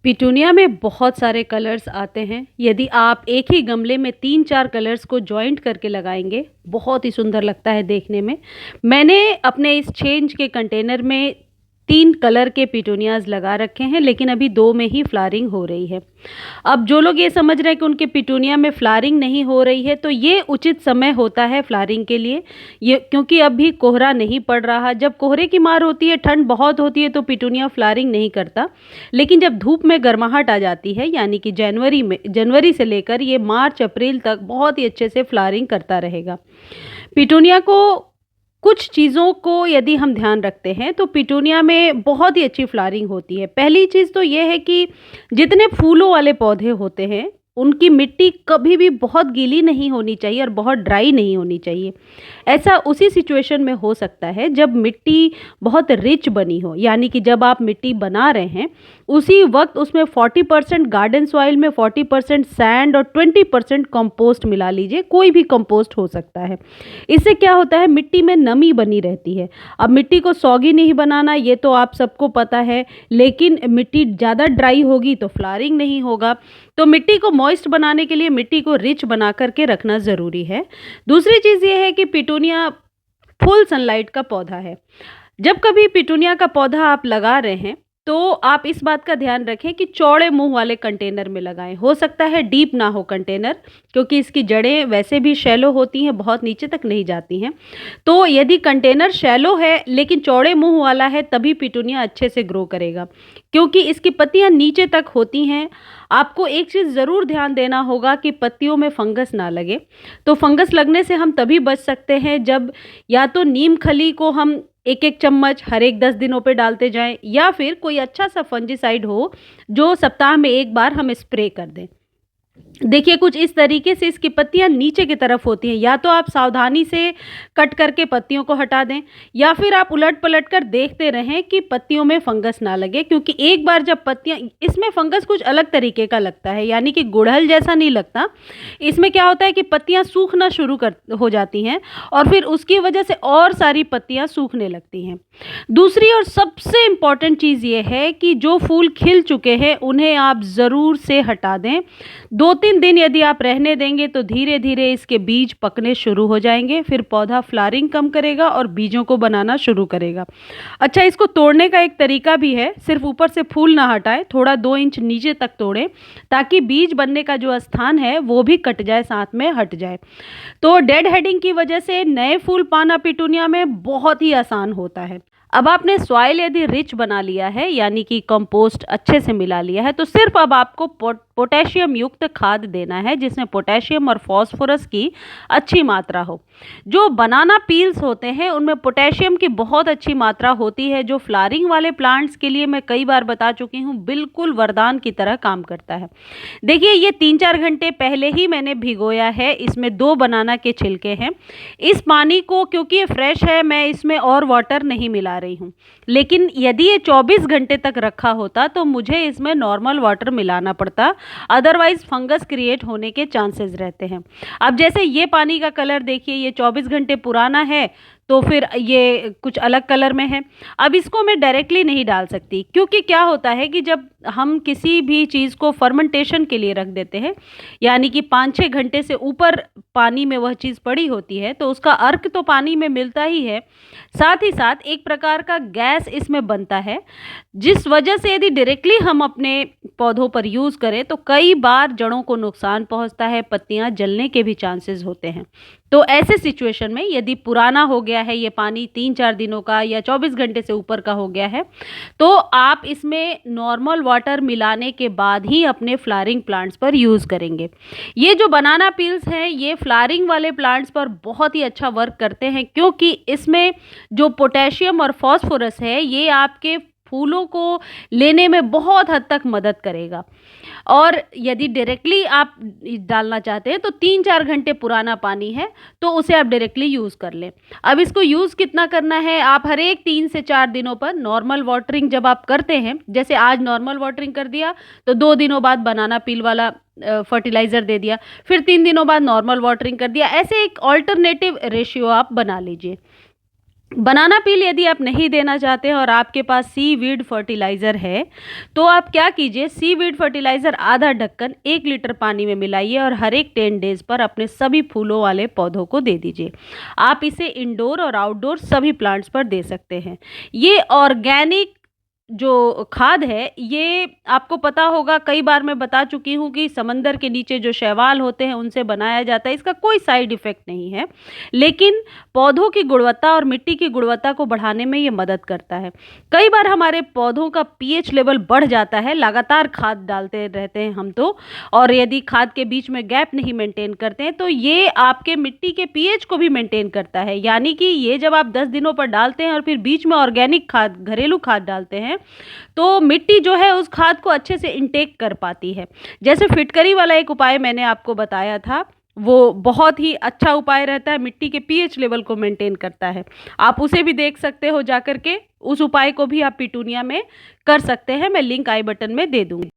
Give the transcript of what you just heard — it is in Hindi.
पिटूनिया में बहुत सारे कलर्स आते हैं। यदि आप एक ही गमले में 3-4 कलर्स को जॉइंट करके लगाएँगे, बहुत ही सुंदर लगता है देखने में। मैंने अपने इस 6 इंच के कंटेनर में 3 कलर के पिटूनियाज़ लगा रखे हैं, लेकिन अभी 2 में ही फ्लावरिंग हो रही है। अब जो लोग ये समझ रहे हैं कि उनके पिटूनिया में फ्लावरिंग नहीं हो रही है, तो ये उचित समय होता है फ्लावरिंग के लिए। ये क्योंकि अभी कोहरा नहीं पड़ रहा। जब कोहरे की मार होती है, ठंड बहुत होती है, तो पिटूनिया फ्लावरिंग नहीं करता। लेकिन जब धूप में गर्माहट आ जाती है, यानी कि जनवरी से लेकर ये मार्च अप्रैल तक बहुत ही अच्छे से फ्लावरिंग करता रहेगा। पिटूनिया को कुछ चीज़ों को यदि हम ध्यान रखते हैं, तो पिटूनिया में बहुत ही अच्छी फ्लावरिंग होती है। पहली चीज़ तो ये है कि जितने फूलों वाले पौधे होते हैं, उनकी मिट्टी कभी भी बहुत गीली नहीं होनी चाहिए और बहुत ड्राई नहीं होनी चाहिए। ऐसा उसी सिचुएशन में हो सकता है जब मिट्टी बहुत रिच बनी हो, यानी कि जब आप मिट्टी बना रहे हैं, उसी वक्त उसमें 40% गार्डन सॉइल में 40% सैंड और 20% कंपोस्ट मिला लीजिए। कोई भी कंपोस्ट हो सकता है। इससे क्या होता है, मिट्टी में नमी बनी रहती है। अब मिट्टी को सौगी नहीं बनाना, ये तो आप सबको पता है, लेकिन मिट्टी ज़्यादा ड्राई होगी तो फ्लावरिंग नहीं होगा। तो मिट्टी को मॉइस्ट बनाने के लिए मिट्टी को रिच बना करके रखना ज़रूरी है। दूसरी चीज़ ये है कि पिटूनिया फुल सनलाइट का पौधा है। जब कभी पिटूनिया का पौधा आप लगा रहे हैं, तो आप इस बात का ध्यान रखें कि चौड़े मुंह वाले कंटेनर में लगाएं। हो सकता है डीप ना हो कंटेनर, क्योंकि इसकी जड़ें वैसे भी शैलो होती हैं, बहुत नीचे तक नहीं जाती हैं। तो यदि कंटेनर शैलो है लेकिन चौड़े मुंह वाला है, तभी पिटूनिया अच्छे से ग्रो करेगा, क्योंकि इसकी पत्तियां नीचे तक होती हैं। आपको एक चीज़ ज़रूर ध्यान देना होगा कि पत्तियों में फंगस ना लगे। तो फंगस लगने से हम तभी बच सकते हैं जब या तो नीम खली को हम 1-1 चम्मच हर एक 10 दिनों पे डालते जाएं, या फिर कोई अच्छा सा फंजीसाइड हो जो सप्ताह में 1 बार हम स्प्रे कर दें। देखिए, कुछ इस तरीके से इसकी पत्तियां नीचे की तरफ होती हैं। या तो आप सावधानी से कट करके पत्तियों को हटा दें, या फिर आप उलट पलट कर देखते रहें कि पत्तियों में फंगस ना लगे, क्योंकि एक बार जब पत्तियां, इसमें फंगस कुछ अलग तरीके का लगता है, यानी कि गुड़हल जैसा नहीं लगता। इसमें क्या होता है कि पत्तियां सूखना शुरू कर हो जाती हैं, और फिर उसकी वजह से और सारी पत्तियां सूखने लगती हैं। दूसरी और सबसे इम्पॉर्टेंट चीज़ ये है कि जो फूल खिल चुके हैं उन्हें आप ज़रूर से हटा दें। 2-3 दिन यदि आप रहने देंगे तो धीरे धीरे इसके बीज पकने शुरू हो जाएंगे। फिर पौधा फ्लावरिंग कम करेगा और बीजों को बनाना शुरू करेगा। अच्छा, इसको तोड़ने का एक तरीका भी है। सिर्फ ऊपर से फूल ना हटाएं, थोड़ा 2 इंच नीचे तक तोड़ें, ताकि बीज बनने का जो स्थान है वो भी कट जाए, साथ में हट जाए। तो डेड हेडिंग की वजह से नए फूल पाना पिटूनिया में बहुत ही आसान होता है। अब आपने सॉइल यदि रिच बना लिया है, यानी कि कंपोस्ट अच्छे से मिला लिया है, तो सिर्फ अब आपको पोटेशियम युक्त खाद देना है, जिसमें पोटेशियम और फास्फोरस की अच्छी मात्रा हो। जो बनाना पील्स होते हैं उनमें पोटेशियम की बहुत अच्छी मात्रा होती है, जो फ्लावरिंग वाले प्लांट्स के लिए मैं कई बार बता चुकी हूँ, बिल्कुल वरदान की तरह काम करता है। देखिए, ये 3-4 घंटे पहले ही मैंने भिगोया है। इसमें 2 बनाना के छिलके हैं। इस पानी को, क्योंकि ये फ्रेश है, मैं इसमें और वाटर नहीं मिला रही हूँ। लेकिन यदि ये 24 घंटे तक रखा होता तो मुझे इसमें नॉर्मल वाटर मिलाना पड़ता, अदरवाइज फंगस क्रिएट होने के चांसेस रहते हैं। अब जैसे ये पानी का कलर देखिए, ये 24 घंटे पुराना है, तो फिर ये कुछ अलग कलर में है। अब इसको मैं डायरेक्टली नहीं डाल सकती, क्योंकि क्या होता है कि जब हम किसी भी चीज़ को फर्मेंटेशन के लिए रख देते हैं, यानी कि 5-6 घंटे से ऊपर पानी में वह चीज़ पड़ी होती है, तो उसका अर्क तो पानी में मिलता ही है, साथ ही साथ एक प्रकार का गैस इसमें बनता है, जिस वजह से यदि डायरेक्टली हम अपने पौधों पर यूज़ करें तो कई बार जड़ों को नुकसान पहुंचता है, पत्तियां जलने के भी चांसेस होते हैं। तो ऐसे सिचुएशन में यदि पुराना हो गया है ये पानी, 3-4 दिनों का या 24 घंटे से ऊपर का हो गया है, तो आप इसमें नॉर्मल वाटर मिलाने के बाद ही अपने फ्लावरिंग प्लांट्स पर यूज़ करेंगे। ये जो बनाना पील्स हैं, ये फ्लावरिंग वाले प्लांट्स पर बहुत ही अच्छा वर्क करते हैं, क्योंकि इसमें जो पोटेशियम और फास्फोरस है, ये आपके फूलों को लेने में बहुत हद तक मदद करेगा। और यदि डायरेक्टली आप डालना चाहते हैं तो 3-4 घंटे पुराना पानी है, तो उसे आप डायरेक्टली यूज़ कर लें। अब इसको यूज़ कितना करना है, आप हर एक 3 से 4 दिनों पर नॉर्मल वाटरिंग जब आप करते हैं, जैसे आज नॉर्मल वाटरिंग कर दिया तो 2 दिनों बाद बनाना पील वाला फर्टिलाइज़र दे दिया, फिर 3 दिनों बाद नॉर्मल वाटरिंग कर दिया। ऐसे एक ऑल्टरनेटिव रेशियो आप बना लीजिए। बनाना पील यदि आप नहीं देना चाहते हैं और आपके पास सीवीड फर्टिलाइज़र है, तो आप क्या कीजिए, सीवीड फर्टिलाइज़र आधा ढक्कन 1 लीटर पानी में मिलाइए और हर एक 10 डेज़ पर अपने सभी फूलों वाले पौधों को दे दीजिए। आप इसे इंडोर और आउटडोर सभी प्लांट्स पर दे सकते हैं। ये ऑर्गेनिक जो खाद है, ये आपको पता होगा, कई बार मैं बता चुकी हूँ कि समंदर के नीचे जो शैवाल होते हैं उनसे बनाया जाता है। इसका कोई साइड इफ़ेक्ट नहीं है, लेकिन पौधों की गुणवत्ता और मिट्टी की गुणवत्ता को बढ़ाने में ये मदद करता है। कई बार हमारे पौधों का पीएच लेवल बढ़ जाता है, लगातार खाद डालते रहते हैं हम तो, और यदि खाद के बीच में गैप नहीं मेंटेन करते हैं, तो ये आपके मिट्टी के पीएच को भी मेंटेन करता है। यानी कि ये जब आप 10 दिनों पर डालते हैं और फिर बीच में ऑर्गेनिक खाद, घरेलू खाद डालते हैं, तो मिट्टी जो है उस खाद को अच्छे से इंटेक कर पाती है। जैसे फिटकरी वाला एक उपाय मैंने आपको बताया था, वो बहुत ही अच्छा उपाय रहता है, मिट्टी के पीएच लेवल को मेंटेन करता है। आप उसे भी देख सकते हो जाकर के, उस उपाय को भी आप पिटूनिया में कर सकते हैं। मैं लिंक आई बटन में दे दूँगी।